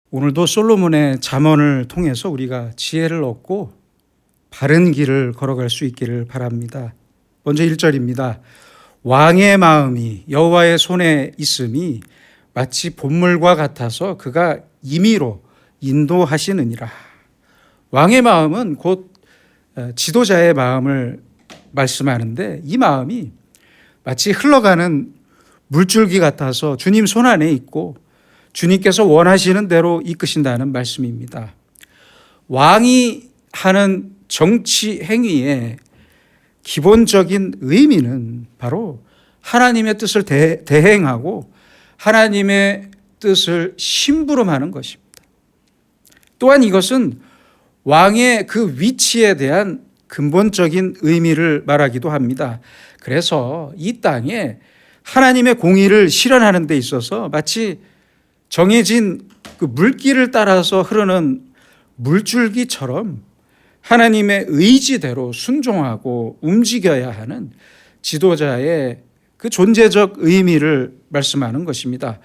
오늘도 솔로몬의 잠언을 통해서 우리가 지혜를 얻고 바른 길을 걸어갈 수 있기를 바랍니다. 먼저 1절입니다. 왕의 마음이 여호와의 손에 있음이 마치 봇물과 같아서 그가 임의로 인도하시느니라. 왕의 마음은 곧 지도자의 마음을 말씀하는데, 이 마음이 마치 흘러가는 물줄기 같아서 주님 손 안에 있고 주님께서 원하시는 대로 이끄신다는 말씀입니다. 왕이 하는 정치 행위의 기본적인 의미는 바로 하나님의 뜻을 대행하고 하나님의 뜻을 심부름하는 것입니다. 또한 이것은 왕의 그 위치에 대한 근본적인 의미를 말하기도 합니다. 그래서 이 땅에 하나님의 공의를 실현하는 데 있어서 마치 정해진 그 물길을 따라서 흐르는 물줄기처럼 하나님의 의지대로 순종하고 움직여야 하는 지도자의 그 존재적 의미를 말씀하는 것입니다.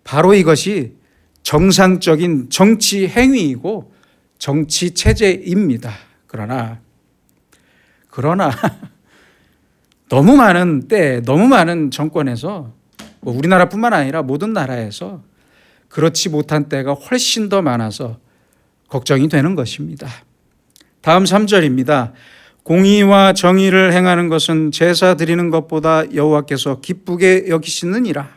바로 이것이 정상적인 정치 행위이고 정치 체제입니다. 그러나 너무 많은 때, 너무 많은 정권에서 우리나라뿐만 아니라 모든 나라에서 그렇지 못한 때가 훨씬 더 많아서 걱정이 되는 것입니다. 다음 3절입니다. 공의와 정의를 행하는 것은 제사 드리는 것보다 여호와께서 기쁘게 여기시느니라.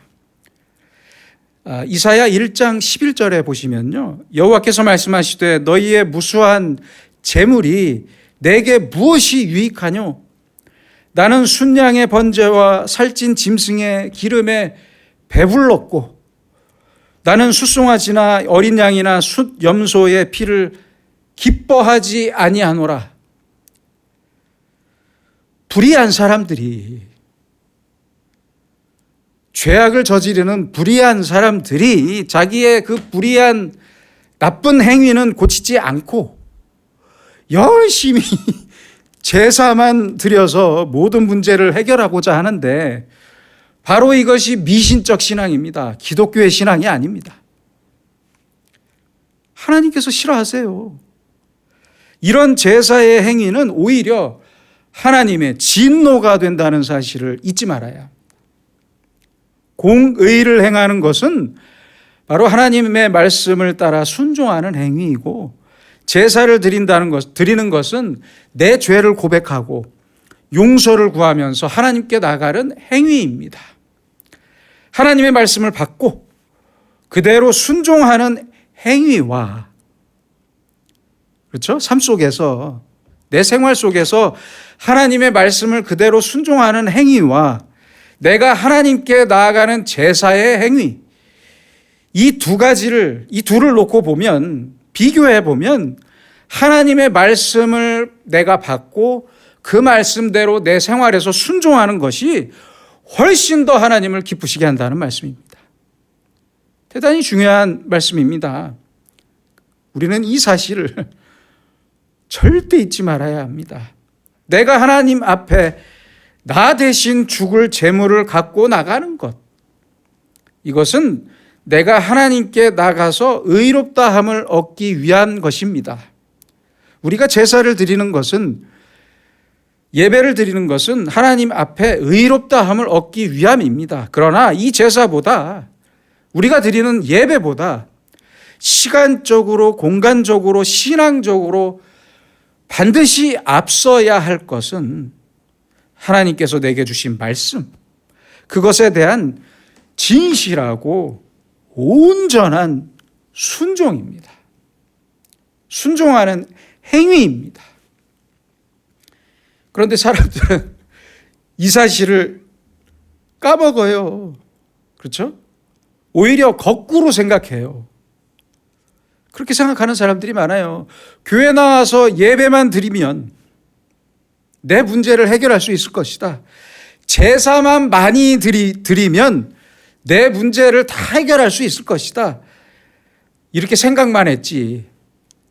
이사야 1장 11절에 보시면요, 여호와께서 말씀하시되 너희의 무수한 재물이 내게 무엇이 유익하뇨? 나는 순양의 번제와 살찐 짐승의 기름에 배불렀고 나는 숫송아지나 어린 양이나 숫 염소의 피를 기뻐하지 아니하노라. 불의한 사람들이, 죄악을 저지르는 불의한 사람들이 자기의 그 불의한 나쁜 행위는 고치지 않고 열심히 제사만 드려서 모든 문제를 해결하고자 하는데, 바로 이것이 미신적 신앙입니다. 기독교의 신앙이 아닙니다. 하나님께서 싫어하세요. 이런 제사의 행위는 오히려 하나님의 진노가 된다는 사실을 잊지 말아야 합니다. 공의를 행하는 것은 바로 하나님의 말씀을 따라 순종하는 행위이고, 제사를 드리는 것은 내 죄를 고백하고 용서를 구하면서 하나님께 나가는 행위입니다. 하나님의 말씀을 받고 그대로 순종하는 행위와, 그렇죠? 삶 속에서, 내 생활 속에서 하나님의 말씀을 그대로 순종하는 행위와 내가 하나님께 나아가는 제사의 행위, 이 둘을 놓고 보면, 비교해 보면 하나님의 말씀을 내가 받고 그 말씀대로 내 생활에서 순종하는 것이 훨씬 더 하나님을 기쁘시게 한다는 말씀입니다. 대단히 중요한 말씀입니다. 우리는 이 사실을 절대 잊지 말아야 합니다. 내가 하나님 앞에 나 대신 죽을 재물을 갖고 나가는 것, 이것은 내가 하나님께 나가서 의롭다함을 얻기 위한 것입니다. 우리가 제사를 드리는 것은, 예배를 드리는 것은 하나님 앞에 의롭다함을 얻기 위함입니다. 그러나 이 제사보다, 우리가 드리는 예배보다 시간적으로, 공간적으로, 신앙적으로 반드시 앞서야 할 것은 하나님께서 내게 주신 말씀, 그것에 대한 진실하고 온전한 순종입니다. 순종하는 행위입니다. 그런데 사람들은 이 사실을 까먹어요. 그렇죠? 오히려 거꾸로 생각해요. 그렇게 생각하는 사람들이 많아요. 교회 나와서 예배만 드리면 내 문제를 해결할 수 있을 것이다. 제사만 많이 드리면 내 문제를 다 해결할 수 있을 것이다. 이렇게 생각만 했지,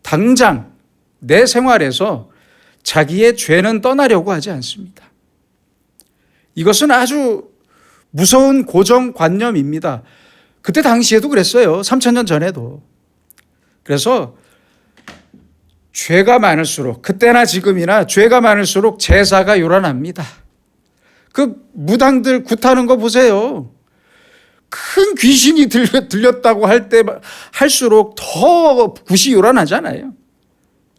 당장 내 생활에서 자기의 죄는 떠나려고 하지 않습니다. 이것은 아주 무서운 고정관념입니다. 그때 당시에도 그랬어요. 3000년 전에도. 그래서 죄가 많을수록, 그때나 지금이나 죄가 많을수록 제사가 요란합니다. 그 무당들 굿하는 거 보세요. 큰 귀신이 들렸다고 할수록 더 굿이 요란하잖아요.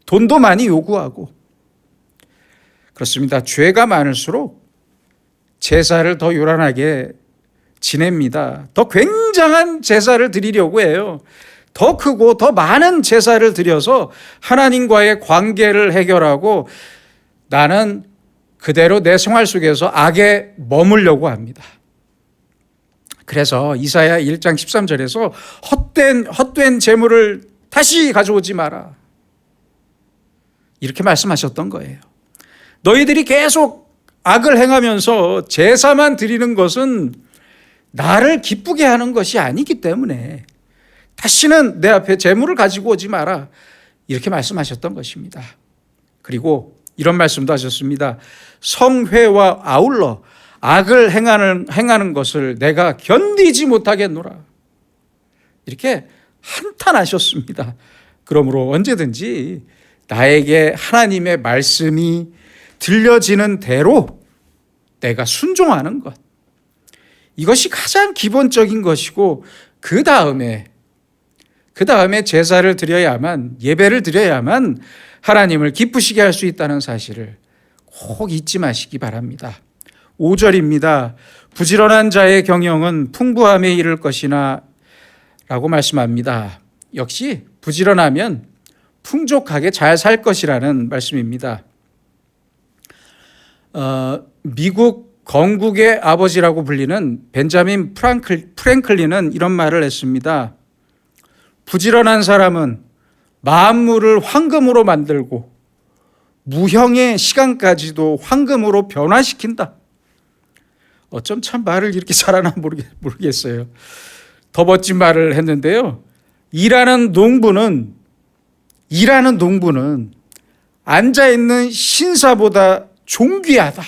돈도 많이 요구하고. 그렇습니다. 죄가 많을수록 제사를 더 요란하게 지냅니다. 더 굉장한 제사를 드리려고 해요. 더 크고 더 많은 제사를 드려서 하나님과의 관계를 해결하고 나는 그대로 내 생활 속에서 악에 머물려고 합니다. 그래서 이사야 1장 13절에서 헛된 재물을 다시 가져오지 마라. 이렇게 말씀하셨던 거예요. 너희들이 계속 악을 행하면서 제사만 드리는 것은 나를 기쁘게 하는 것이 아니기 때문에 다시는 내 앞에 재물을 가지고 오지 마라. 이렇게 말씀하셨던 것입니다. 그리고 이런 말씀도 하셨습니다. 성회와 아울러 악을 행하는 것을 내가 견디지 못하겠노라. 이렇게 한탄하셨습니다. 그러므로 언제든지 나에게 하나님의 말씀이 들려지는 대로 내가 순종하는 것. 이것이 가장 기본적인 것이고 그 다음에 제사를 드려야만, 예배를 드려야만 하나님을 기쁘시게 할 수 있다는 사실을 꼭 잊지 마시기 바랍니다. 5절입니다. 부지런한 자의 경영은 풍부함에 이를 것이나 라고 말씀합니다. 역시 부지런하면 풍족하게 잘 살 것이라는 말씀입니다. 미국 건국의 아버지라고 불리는 벤자민 프랭클린은 이런 말을 했습니다. 부지런한 사람은 만물을 황금으로 만들고 무형의 시간까지도 황금으로 변화시킨다. 어쩜 참 말을 이렇게 잘하나 모르겠어요. 더 멋진 말을 했는데요. 일하는 농부는 앉아있는 신사보다 존귀하다.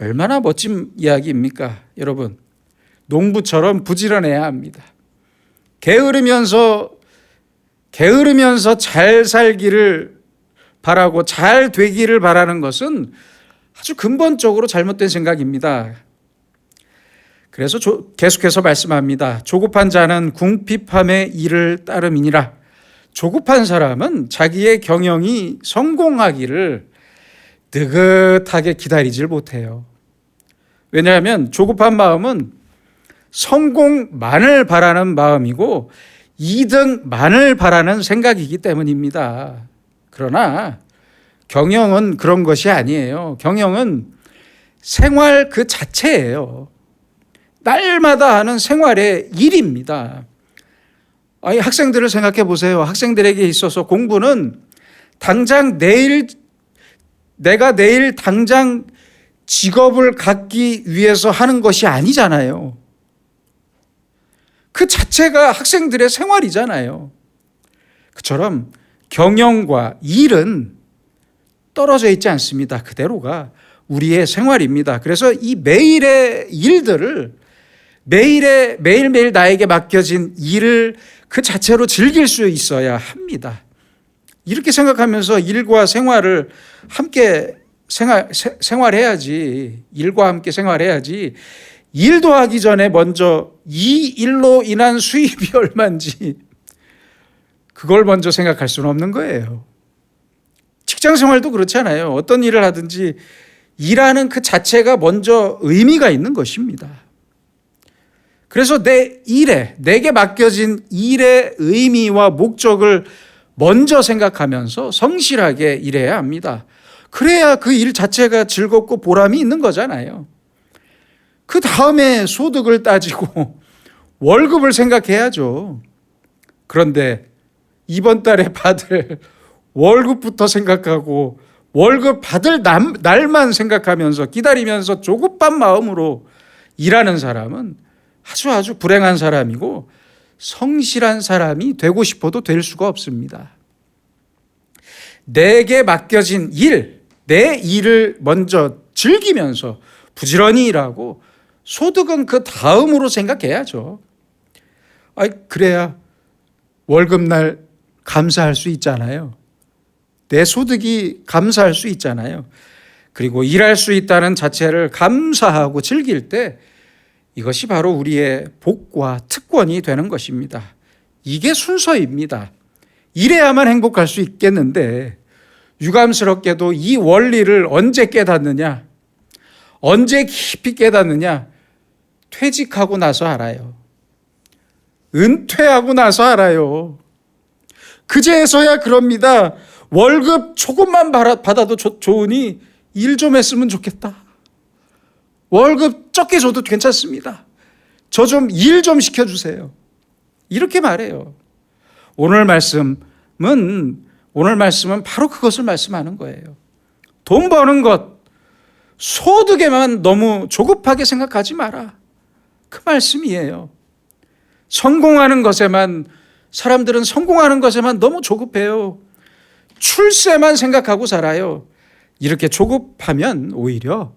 얼마나 멋진 이야기입니까, 여러분? 농부처럼 부지런해야 합니다. 게으르면서 잘 살기를 바라고 잘 되기를 바라는 것은 아주 근본적으로 잘못된 생각입니다. 그래서 계속해서 말씀합니다. 조급한 자는 궁핍함의 일을 따름이니라. 조급한 사람은 자기의 경영이 성공하기를 느긋하게 기다리질 못해요. 왜냐하면 조급한 마음은 성공만을 바라는 마음이고 이득만을 바라는 생각이기 때문입니다. 그러나 경영은 그런 것이 아니에요. 경영은 생활 그 자체예요. 날마다 하는 생활의 일입니다. 학생들을 생각해 보세요. 학생들에게 있어서 공부는 내가 내일 당장 직업을 갖기 위해서 하는 것이 아니잖아요. 그 자체가 학생들의 생활이잖아요. 그처럼 경영과 일은 떨어져 있지 않습니다. 그대로가 우리의 생활입니다. 그래서 이 매일의 일들을 매일매일 나에게 맡겨진 일을 그 자체로 즐길 수 있어야 합니다. 이렇게 생각하면서 일과 생활을 함께 생활해야지. 일과 함께 생활해야지. 일도 하기 전에 먼저 이 일로 인한 수입이 얼마인지 그걸 먼저 생각할 수는 없는 거예요. 직장 생활도 그렇잖아요. 어떤 일을 하든지 일하는 그 자체가 먼저 의미가 있는 것입니다. 그래서 내게 맡겨진 일의 의미와 목적을 먼저 생각하면서 성실하게 일해야 합니다. 그래야 그 일 자체가 즐겁고 보람이 있는 거잖아요. 그 다음에 소득을 따지고 월급을 생각해야죠. 그런데 이번 달에 받을 월급부터 생각하고 월급 받을 날만 생각하면서 기다리면서 조급한 마음으로 일하는 사람은 아주 불행한 사람이고 성실한 사람이 되고 싶어도 될 수가 없습니다. 내게 맡겨진 내 일을 먼저 즐기면서 부지런히 일하고 소득은 그 다음으로 생각해야죠. 그래야 월급날 감사할 수 있잖아요. 내 소득이 감사할 수 있잖아요. 그리고 일할 수 있다는 자체를 감사하고 즐길 때 이것이 바로 우리의 복과 특권이 되는 것입니다. 이게 순서입니다. 이래야만 행복할 수 있겠는데 유감스럽게도 이 원리를 언제 깨닫느냐? 언제 깊이 깨닫느냐? 퇴직하고 나서 알아요. 은퇴하고 나서 알아요. 그제서야 그럽니다. 월급 조금만 받아도 좋으니 일 좀 했으면 좋겠다. 월급 적게 줘도 괜찮습니다. 저 좀 일 좀 시켜주세요. 이렇게 말해요. 오늘 말씀은 바로 그것을 말씀하는 거예요. 돈 버는 것, 소득에만 너무 조급하게 생각하지 마라. 그 말씀이에요. 성공하는 것에만, 사람들은 성공하는 것에만 너무 조급해요. 출세만 생각하고 살아요. 이렇게 조급하면 오히려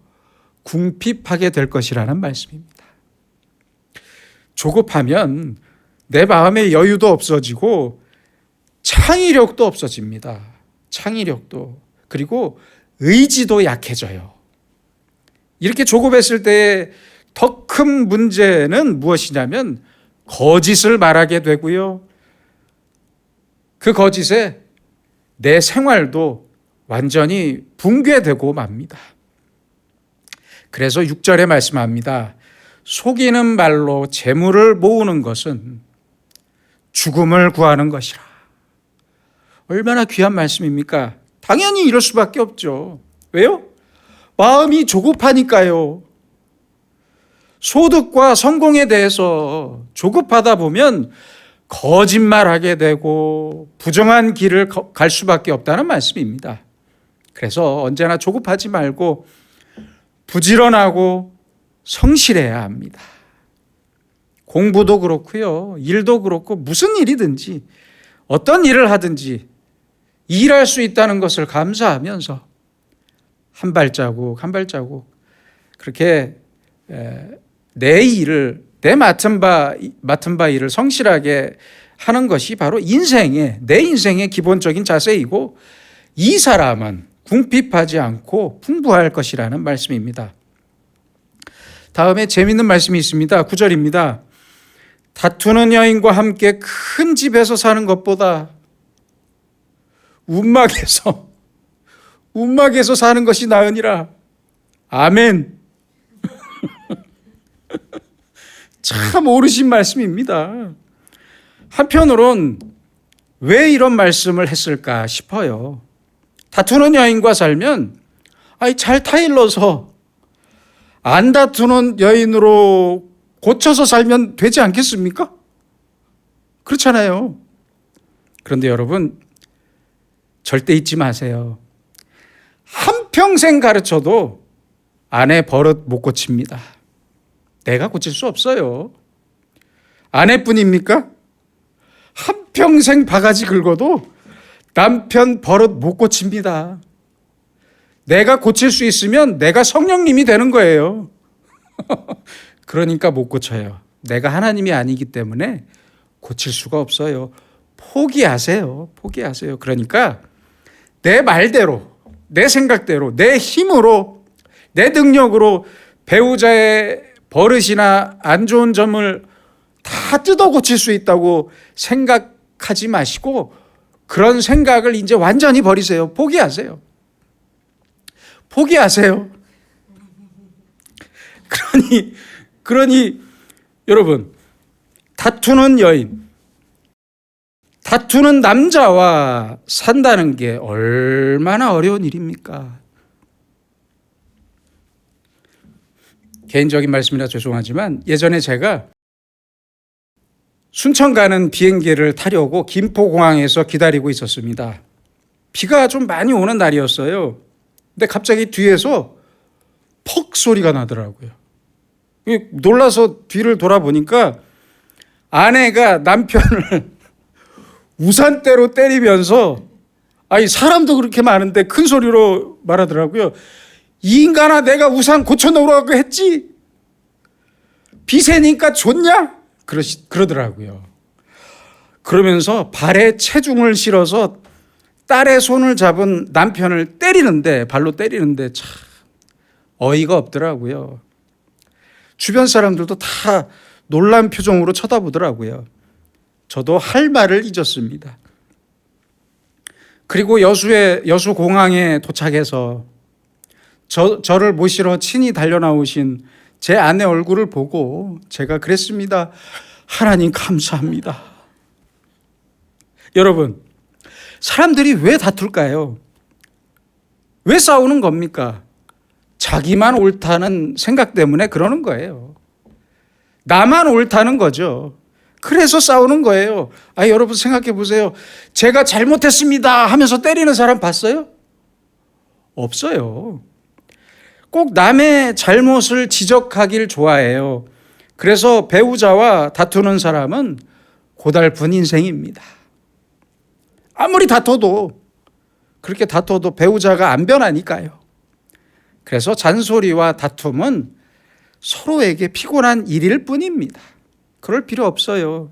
궁핍하게 될 것이라는 말씀입니다. 조급하면 내 마음의 여유도 없어지고 창의력도 없어집니다. 창의력도. 그리고 의지도 약해져요. 이렇게 조급했을 때 더 큰 문제는 무엇이냐면 거짓을 말하게 되고요. 그 거짓에 내 생활도 완전히 붕괴되고 맙니다. 그래서 6절에 말씀합니다. 속이는 말로 재물을 모으는 것은 죽음을 구하는 것이라. 얼마나 귀한 말씀입니까? 당연히 이럴 수밖에 없죠. 왜요? 마음이 조급하니까요. 소득과 성공에 대해서 조급하다 보면 거짓말하게 되고 부정한 길을 갈 수밖에 없다는 말씀입니다. 그래서 언제나 조급하지 말고 부지런하고 성실해야 합니다. 공부도 그렇고요. 일도 그렇고 무슨 일이든지 어떤 일을 하든지 일할 수 있다는 것을 감사하면서 한 발자국 한 발자국 그렇게 내 일을 내 맡은 바 일을 성실하게 하는 것이 바로 내 인생의 기본적인 자세이고 이 사람은 궁핍하지 않고 풍부할 것이라는 말씀입니다. 다음에 재미있는 말씀이 있습니다. 9절입니다. 다투는 여인과 함께 큰 집에서 사는 것보다 움막에서 사는 것이 나으니라. 아멘. 참 옳으신 말씀입니다. 한편으론 왜 이런 말씀을 했을까 싶어요. 다투는 여인과 살면 잘 타일러서 안 다투는 여인으로 고쳐서 살면 되지 않겠습니까? 그렇잖아요. 그런데 여러분 절대 잊지 마세요. 한평생 가르쳐도 아내 버릇 못 고칩니다. 내가 고칠 수 없어요. 아내뿐입니까? 한평생 바가지 긁어도 남편 버릇 못 고칩니다. 내가 고칠 수 있으면 내가 성령님이 되는 거예요. 그러니까 못 고쳐요. 내가 하나님이 아니기 때문에 고칠 수가 없어요. 포기하세요. 그러니까 내 말대로, 내 생각대로, 내 힘으로, 내 능력으로 배우자의 버릇이나 안 좋은 점을 다 뜯어 고칠 수 있다고 생각하지 마시고 그런 생각을 이제 완전히 버리세요. 포기하세요. 그러니 여러분 다투는 여인, 다투는 남자와 산다는 게 얼마나 어려운 일입니까? 개인적인 말씀이라 죄송하지만 예전에 제가 순천 가는 비행기를 타려고 김포공항에서 기다리고 있었습니다. 비가 좀 많이 오는 날이었어요. 근데 갑자기 뒤에서 퍽 소리가 나더라고요. 놀라서 뒤를 돌아보니까 아내가 남편을 우산대로 때리면서 사람도 그렇게 많은데 큰 소리로 말하더라고요. 이 인간아, 내가 우산 고쳐놓으라고 했지? 비 새니까 좋냐? 그러더라고요. 그러면서 발에 체중을 실어서 딸의 손을 잡은 남편을 때리는데, 발로 때리는데 참 어이가 없더라고요. 주변 사람들도 다 놀란 표정으로 쳐다보더라고요. 저도 할 말을 잊었습니다. 그리고 여수 공항에 도착해서 저를 모시러 친히 달려나오신 제 아내 얼굴을 보고 제가 그랬습니다. 하나님 감사합니다. 여러분, 사람들이 왜 다툴까요? 왜 싸우는 겁니까? 자기만 옳다는 생각 때문에 그러는 거예요. 나만 옳다는 거죠. 그래서 싸우는 거예요. 여러분 생각해 보세요. 제가 잘못했습니다 하면서 때리는 사람 봤어요? 없어요. 꼭 남의 잘못을 지적하길 좋아해요. 그래서 배우자와 다투는 사람은 고달픈 인생입니다. 아무리 그렇게 다퉈도 배우자가 안 변하니까요. 그래서 잔소리와 다툼은 서로에게 피곤한 일일 뿐입니다. 그럴 필요 없어요.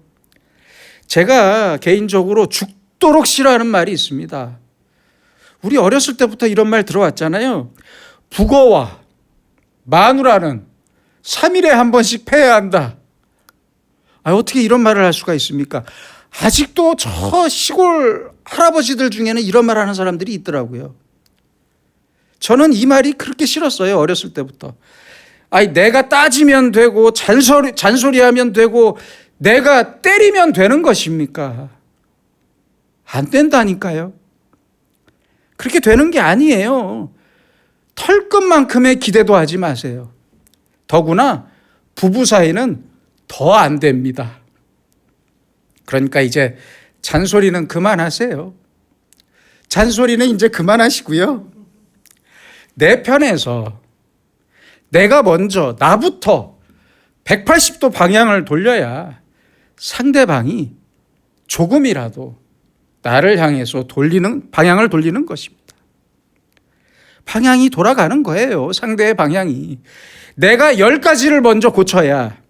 제가 개인적으로 죽도록 싫어하는 말이 있습니다. 우리 어렸을 때부터 이런 말 들어왔잖아요. 북어와 마누라는 3일에 한 번씩 패야 한다. 어떻게 이런 말을 할 수가 있습니까? 아직도 저 시골 할아버지들 중에는 이런 말 하는 사람들이 있더라고요. 저는 이 말이 그렇게 싫었어요. 어렸을 때부터. 내가 따지면 되고 잔소리하면 되고 내가 때리면 되는 것입니까? 안 된다니까요. 그렇게 되는 게 아니에요. 털끝만큼의 기대도 하지 마세요. 더구나 부부 사이는 더 안 됩니다. 그러니까 이제 잔소리는 그만하세요. 잔소리는 이제 그만하시고요. 내 편에서 내가 먼저 나부터 180도 방향을 돌려야 상대방이 조금이라도 나를 향해서 방향을 돌리는 것입니다. 방향이 돌아가는 거예요. 상대의 방향이. 내가 10가지를 먼저 고쳐야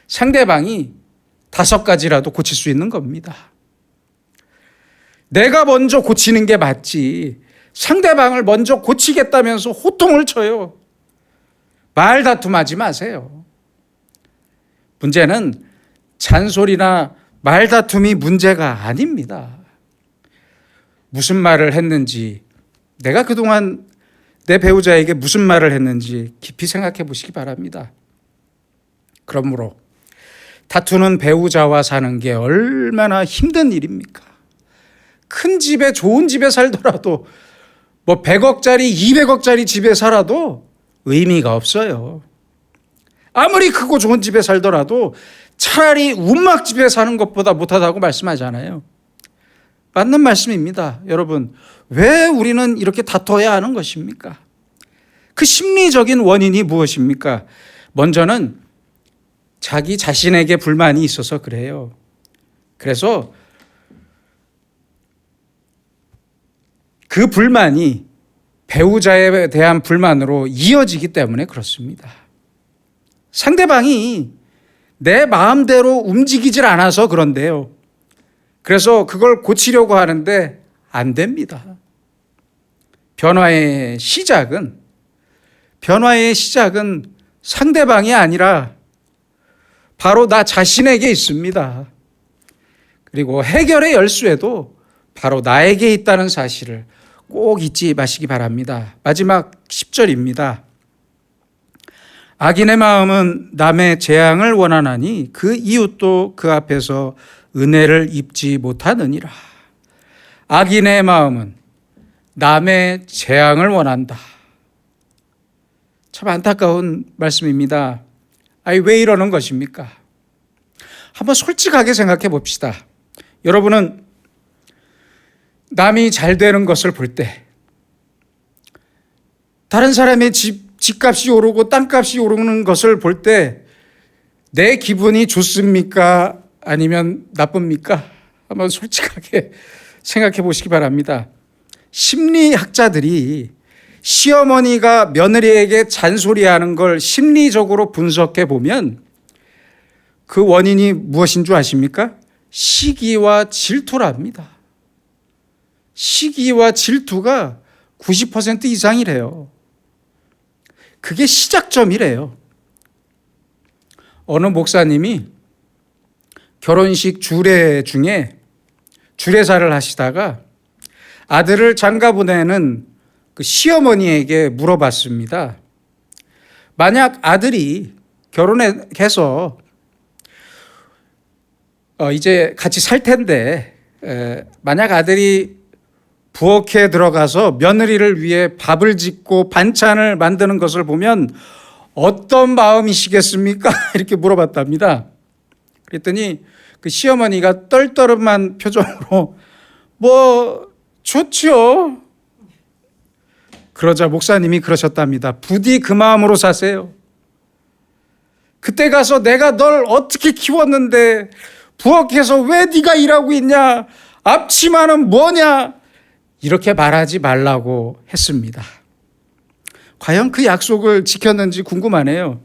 상대방이 5가지라도 고칠 수 있는 겁니다. 내가 먼저 고치는 게 맞지. 상대방을 먼저 고치겠다면서 호통을 쳐요. 말다툼하지 마세요. 문제는 잔소리나 말다툼이 문제가 아닙니다. 무슨 말을 했는지, 내가 그동안 내 배우자에게 무슨 말을 했는지 깊이 생각해 보시기 바랍니다. 그러므로 다투는 배우자와 사는 게 얼마나 힘든 일입니까? 큰 집에 좋은 집에 살더라도 100억짜리 200억짜리 집에 살아도 의미가 없어요. 아무리 크고 좋은 집에 살더라도 차라리 운막집에 사는 것보다 못하다고 말씀하잖아요. 맞는 말씀입니다. 여러분, 왜 우리는 이렇게 다퉈야 하는 것입니까? 그 심리적인 원인이 무엇입니까? 먼저는 자기 자신에게 불만이 있어서 그래요. 그래서 그 불만이 배우자에 대한 불만으로 이어지기 때문에 그렇습니다. 상대방이 내 마음대로 움직이질 않아서 그런데요. 그래서 그걸 고치려고 하는데 안 됩니다. 변화의 시작은 상대방이 아니라 바로 나 자신에게 있습니다. 그리고 해결의 열쇠도 바로 나에게 있다는 사실을 꼭 잊지 마시기 바랍니다. 마지막 10절입니다. 악인의 마음은 남의 재앙을 원하나니 그 이웃도 그 앞에서 은혜를 입지 못하느니라. 악인의 마음은 남의 재앙을 원한다. 참 안타까운 말씀입니다. 왜 이러는 것입니까? 한번 솔직하게 생각해 봅시다. 여러분은 남이 잘 되는 것을 볼 때, 다른 사람의 집값이 오르고 땅값이 오르는 것을 볼 때 내 기분이 좋습니까? 아니면 나쁩니까? 한번 솔직하게 생각해 보시기 바랍니다. 심리학자들이 시어머니가 며느리에게 잔소리하는 걸 심리적으로 분석해 보면 그 원인이 무엇인 줄 아십니까? 시기와 질투랍니다. 시기와 질투가 90% 이상이래요. 그게 시작점이래요. 어느 목사님이 결혼식 주례 중에 주례사를 하시다가 아들을 장가 보내는 그 시어머니에게 물어봤습니다. 만약 아들이 결혼해서 이제 같이 살 텐데 만약 아들이 부엌에 들어가서 며느리를 위해 밥을 짓고 반찬을 만드는 것을 보면 어떤 마음이시겠습니까? 이렇게 물어봤답니다. 그랬더니 그 시어머니가 떨떠름한 표정으로 뭐 좋죠. 그러자 목사님이 그러셨답니다. 부디 그 마음으로 사세요. 그때 가서 내가 널 어떻게 키웠는데 부엌에서 왜 네가 일하고 있냐? 앞치마는 뭐냐? 이렇게 말하지 말라고 했습니다. 과연 그 약속을 지켰는지 궁금하네요.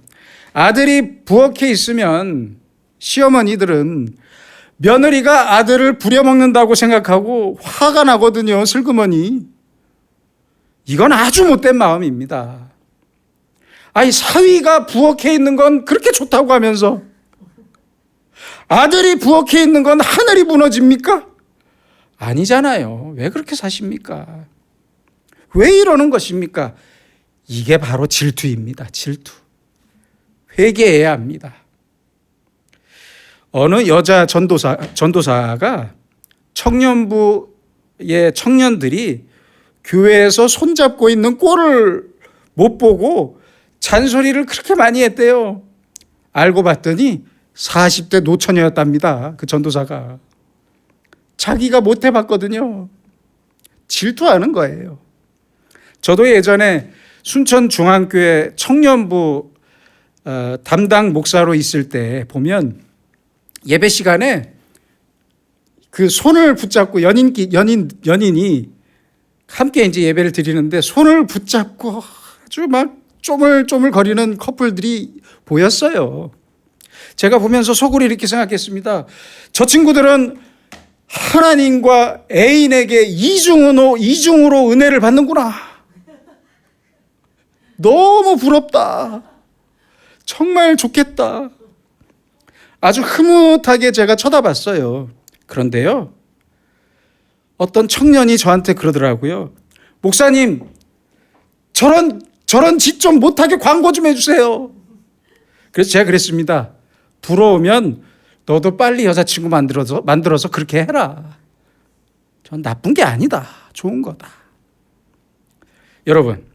아들이 부엌에 있으면 시어머니들은 며느리가 아들을 부려먹는다고 생각하고 화가 나거든요. 슬그머니. 이건 아주 못된 마음입니다. 아니, 사위가 부엌에 있는 건 그렇게 좋다고 하면서 아들이 부엌에 있는 건 하늘이 무너집니까? 아니잖아요. 왜 그렇게 사십니까? 왜 이러는 것입니까? 이게 바로 질투입니다. 질투. 회개해야 합니다. 어느 여자 전도사가 청년부의 청년들이 교회에서 손잡고 있는 꼴을 못 보고 잔소리를 그렇게 많이 했대요. 알고 봤더니 40대 노처녀였답니다. 그 전도사가. 자기가 못 해봤거든요. 질투하는 거예요. 저도 예전에 순천중앙교회 청년부 담당 목사로 있을 때 보면 예배 시간에 그 손을 붙잡고 연인이 함께 이제 예배를 드리는데 손을 붙잡고 아주 막 쪼물쪼물 거리는 커플들이 보였어요. 제가 보면서 속으로 이렇게 생각했습니다. 저 친구들은 하나님과 애인에게 이중으로 은혜를 받는구나. 너무 부럽다. 정말 좋겠다. 아주 흐뭇하게 제가 쳐다봤어요. 그런데요, 어떤 청년이 저한테 그러더라고요. 목사님, 저런 짓 좀 못하게 광고 좀 해주세요. 그래서 제가 그랬습니다. 부러우면 너도 빨리 여자친구 만들어서 그렇게 해라. 전 나쁜 게 아니다. 좋은 거다. 여러분,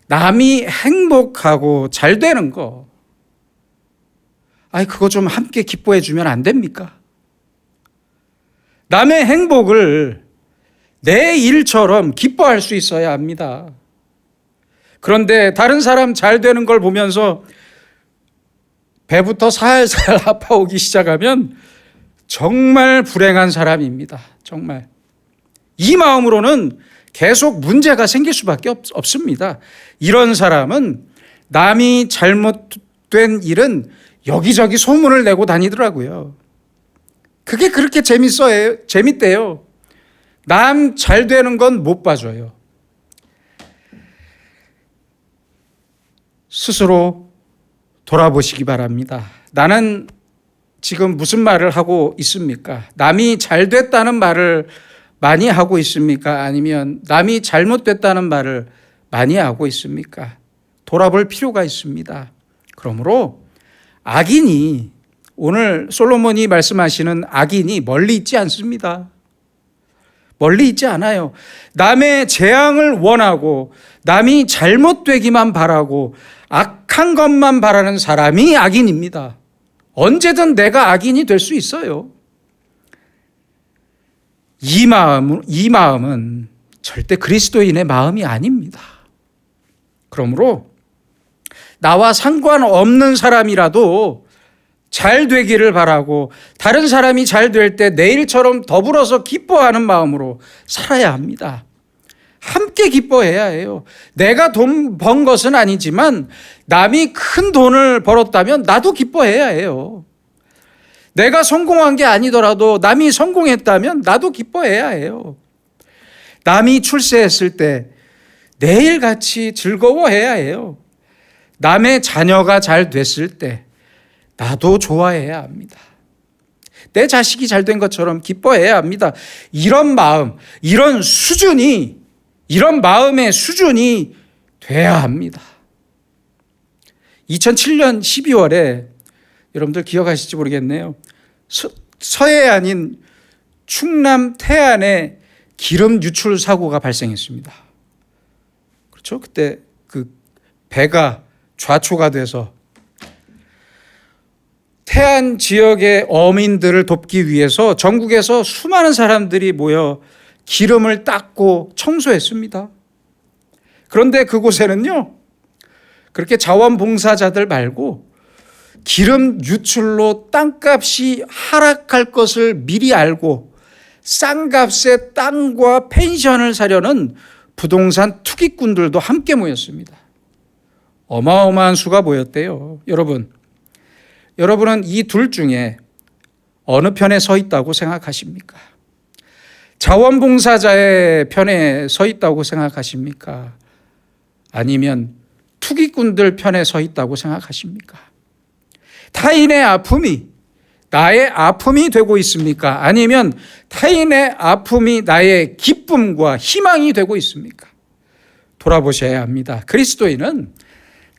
남이 행복하고 잘 되는 거, 그거 좀 함께 기뻐해 주면 안 됩니까? 남의 행복을 내 일처럼 기뻐할 수 있어야 합니다. 그런데 다른 사람 잘 되는 걸 보면서 배부터 살살 아파오기 시작하면 정말 불행한 사람입니다. 정말. 이 마음으로는 계속 문제가 생길 수밖에 없습니다. 이런 사람은 남이 잘못된 일은 여기저기 소문을 내고 다니더라고요. 그게 그렇게 재밌대요. 남 잘 되는 건 못 봐줘요. 스스로 돌아보시기 바랍니다. 나는 지금 무슨 말을 하고 있습니까? 남이 잘 됐다는 말을 많이 하고 있습니까? 아니면 남이 잘못됐다는 말을 많이 하고 있습니까? 돌아볼 필요가 있습니다. 그러므로 악인이, 오늘 솔로몬이 말씀하시는 악인이 멀리 있지 않습니다. 멀리 있지 않아요. 남의 재앙을 원하고 남이 잘못되기만 바라고 악한 것만 바라는 사람이 악인입니다. 언제든 내가 악인이 될 수 있어요. 이 마음은 절대 그리스도인의 마음이 아닙니다. 그러므로 나와 상관없는 사람이라도 잘 되기를 바라고 다른 사람이 잘 될 때 내 일처럼 더불어서 기뻐하는 마음으로 살아야 합니다. 함께 기뻐해야 해요. 내가 돈 번 것은 아니지만 남이 큰 돈을 벌었다면 나도 기뻐해야 해요. 내가 성공한 게 아니더라도 남이 성공했다면 나도 기뻐해야 해요. 남이 출세했을 때 매일같이 즐거워해야 해요. 남의 자녀가 잘 됐을 때 나도 좋아해야 합니다. 내 자식이 잘 된 것처럼 기뻐해야 합니다. 이런 마음, 이런 마음의 수준이 돼야 합니다. 2007년 12월에 여러분들 기억하실지 모르겠네요. 서해안인 충남 태안에 기름 유출 사고가 발생했습니다. 그렇죠? 그때 그 배가 좌초가 돼서 태안 지역의 어민들을 돕기 위해서 전국에서 수많은 사람들이 모여 기름을 닦고 청소했습니다. 그런데 그곳에는요, 그렇게 자원봉사자들 말고 기름 유출로 땅값이 하락할 것을 미리 알고 싼 값에 땅과 펜션을 사려는 부동산 투기꾼들도 함께 모였습니다. 어마어마한 수가 모였대요. 여러분은 이 둘 중에 어느 편에 서 있다고 생각하십니까? 자원봉사자의 편에 서 있다고 생각하십니까? 아니면 투기꾼들 편에 서 있다고 생각하십니까? 타인의 아픔이 나의 아픔이 되고 있습니까? 아니면 타인의 아픔이 나의 기쁨과 희망이 되고 있습니까? 돌아보셔야 합니다. 그리스도인은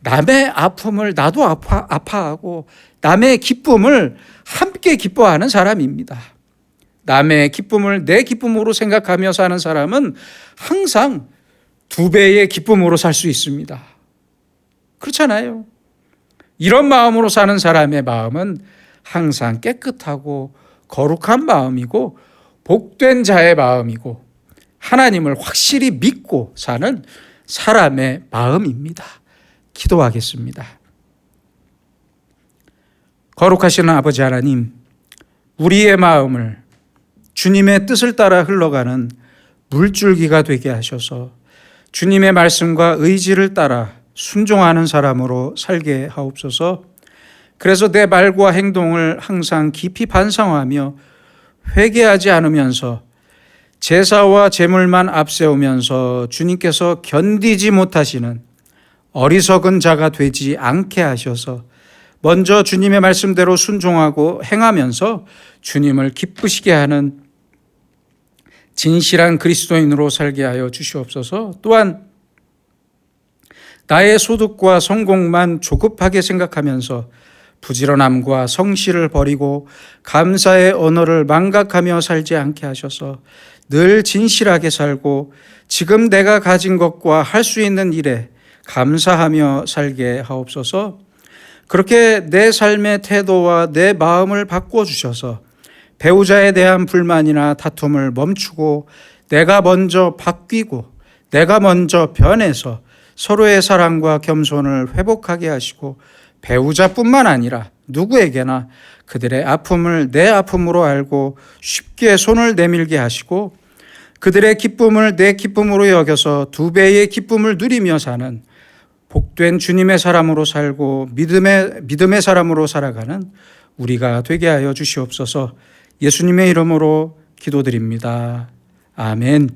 남의 아픔을 나도 아파하고 남의 기쁨을 함께 기뻐하는 사람입니다. 남의 기쁨을 내 기쁨으로 생각하며 사는 사람은 항상 2배의 기쁨으로 살 수 있습니다. 그렇잖아요. 이런 마음으로 사는 사람의 마음은 항상 깨끗하고 거룩한 마음이고 복된 자의 마음이고 하나님을 확실히 믿고 사는 사람의 마음입니다. 기도하겠습니다. 거룩하신 아버지 하나님, 우리의 마음을 주님의 뜻을 따라 흘러가는 물줄기가 되게 하셔서 주님의 말씀과 의지를 따라 순종하는 사람으로 살게 하옵소서. 그래서 내 말과 행동을 항상 깊이 반성하며 회개하지 않으면서 제사와 제물만 앞세우면서 주님께서 견디지 못하시는 어리석은 자가 되지 않게 하셔서 먼저 주님의 말씀대로 순종하고 행하면서 주님을 기쁘시게 하는 진실한 그리스도인으로 살게 하여 주시옵소서. 또한 나의 소득과 성공만 조급하게 생각하면서 부지런함과 성실을 버리고 감사의 언어를 망각하며 살지 않게 하셔서 늘 진실하게 살고 지금 내가 가진 것과 할 수 있는 일에 감사하며 살게 하옵소서. 그렇게 내 삶의 태도와 내 마음을 바꿔주셔서 배우자에 대한 불만이나 다툼을 멈추고 내가 먼저 바뀌고 내가 먼저 변해서 서로의 사랑과 겸손을 회복하게 하시고 배우자뿐만 아니라 누구에게나 그들의 아픔을 내 아픔으로 알고 쉽게 손을 내밀게 하시고 그들의 기쁨을 내 기쁨으로 여겨서 2배의 기쁨을 누리며 사는 복된 주님의 사람으로 살고 믿음의 사람으로 살아가는 우리가 되게 하여 주시옵소서. 예수님의 이름으로 기도드립니다. 아멘.